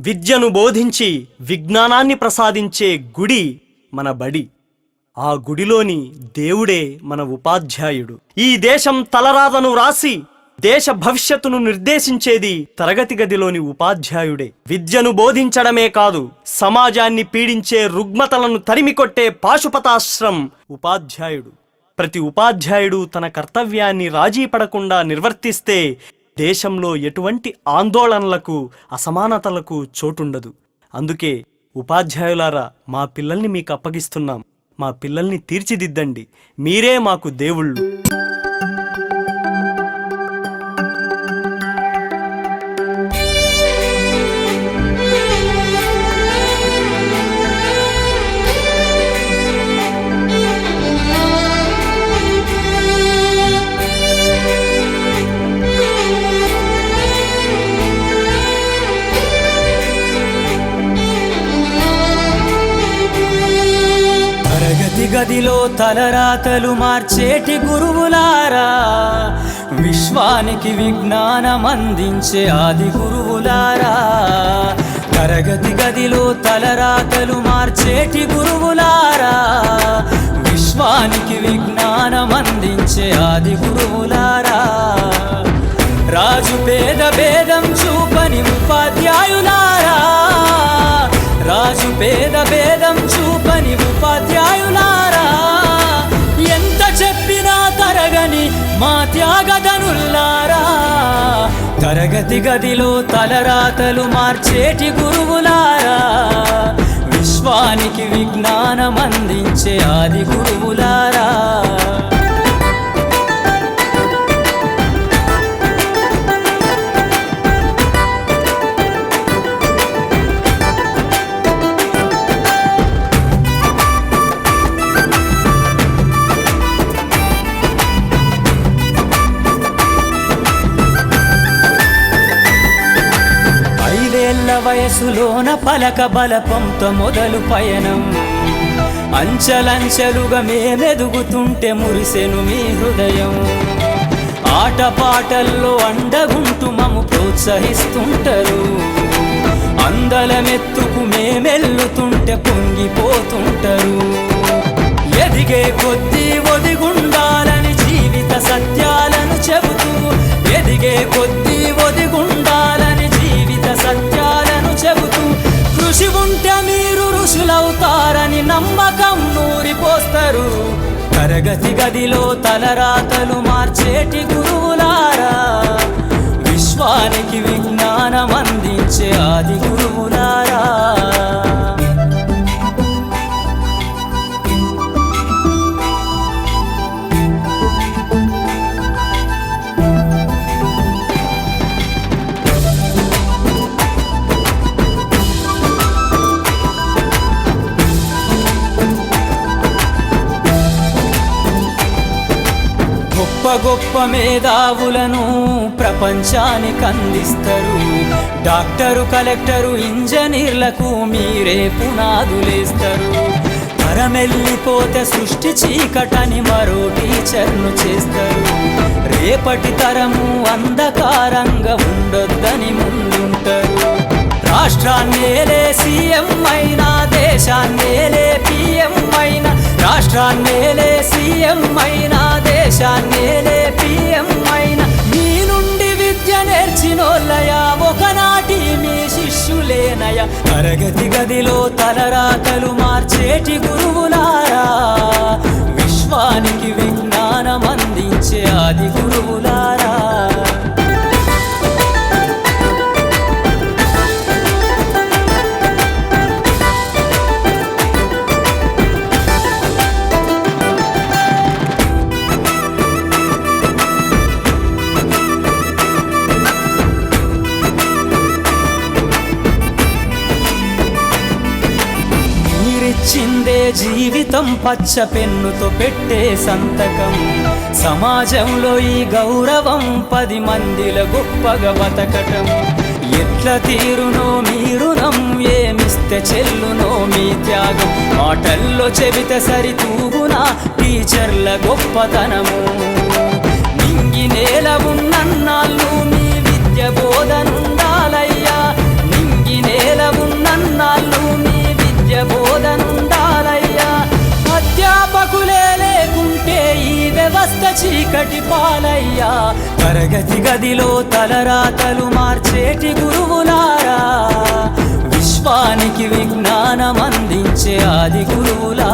విద్యను బోధించి విజ్ఞానాన్ని ప్రసాదించే గుడి మన బడి. ఆ గుడిలోని దేవుడే మన ఉపాధ్యాయుడు. ఈ దేశం తలరాతను రాసి దేశ భవిష్యత్తును నిర్దేశించేది తరగతి గదిలోని ఉపాధ్యాయుడే. విద్యను బోధించడమే కాదు, సమాజాన్ని పీడించే రుగ్మతలను తరిమికొట్టే పాశుపతాశ్రం ఉపాధ్యాయుడు. ప్రతి ఉపాధ్యాయుడు తన కర్తవ్యాన్ని రాజీ పడకుండా నిర్వర్తిస్తే దేశంలో ఎటువంటి ఆందోళనలకు, అసమానతలకు చోటుండదు. అందుకే ఉపాధ్యాయులారా, మా పిల్లల్ని మీకు అప్పగిస్తున్నాం. మా పిల్లల్ని తీర్చిదిద్దండి. మీరే మాకు దేవుళ్ళు. గదిలో తలరాతలు మార్చేటి గురువులారా, విశ్వానికి విజ్ఞానం అందించే ఆది గురువులారా. తరగతి గదిలో తలరాతలు మార్చేటి గురువులారా, విశ్వానికి విజ్ఞానం అందించే ఆది గురువులారా. రాజు పేద భేదం చూపని ఉపాధ్యాయులారా, రాజు పేద భేదం చూపని ఉపాధ్యాయులారా. ఎంత చెప్పినా తరగని మా త్యాగధనుల్లారా. తరగతి గదిలో తలరాతలు మార్చేటి గురువులారా, విశ్వానికి విజ్ఞానం అందించే ఆది గురువులారా. వయసులోన పలక బలపంతో మొదలు పయనం, అంచలంచెలుగా మేమెదుగుతుంటే మురిసెను మీ హృదయం. ఆటపాటల్లో అండగుంటూ మమ్ము ప్రోత్సహిస్తుంటారు. అందలమెత్తుకు మేమెల్లుతుంటే పొంగిపోతుంటారు. ఎదిగే కొద్దీ ఒదిగుండాలని జీవిత సత్యాలను చెబుతూ, ఎదిగే కొద్దీ ఒదిగుండాలని జీవిత సత్యాలను చెబుతూ, కృషి ఉంటే మీరు ఋషులవుతారని నమ్మకం నూరిపోస్తారు. తరగతి గదిలో తలరాతలు మార్చేటి గురువులారా, విశ్వానికి విజ్ఞానం అందించే ఆది గురువులారా. గొప్ప గొప్ప మేధావులను ప్రపంచానికి అందిస్తారు. డాక్టరు, కలెక్టరు, ఇంజనీర్లకు మీరే పునాదులేస్తారు. తరమెల్లిపోతే సృష్టి చీకటని మరో టీచర్ను చేస్తారు. రేపటి తరము అంధకారంగా ఉండొద్దని ముందుంటారు. రాష్ట్రాన్నేలే సీఎం అయినా, దేశాన్నేలే పిఎం అయినా, రాష్ట్రాన్నేలే సీఎం అయినా, దేశాన్నేలే పిఎం అయినా, మీ నుండి విద్య నేర్చినోళ్ళయా, ఒకనాటి మీ శిష్యులేనయా. తరగతి గదిలో తలరాతలు మార్చేటి గురువులారా, విశ్వానికి విజ్ఞానం అందించే ఆది గురువులారా. చిందే జీవితం పచ్చ పెన్నుతో పెట్టే సంతకం. సమాజంలో ఈ గౌరవం 10 మందిల గొప్పగా బతకటం. ఎట్ల తీరునో మీ రుణం, ఏమిస్తే చెల్లునో మీ త్యాగం. మాటల్లో చెబితే సరితూగునా టీచర్ల గొప్పతనము. నింగి నేల ఉన్నన్నాళ్ళు మీ విద్య బోధనుండాలయ్యా, నింగి నేల వ్యవస్థ చీకటి పాలయ్యా తరగతి గదిలో తలరాతలు మార్చేటి గురువులారా విశ్వానికి విజ్ఞానం అందించే ఆది గురువులారా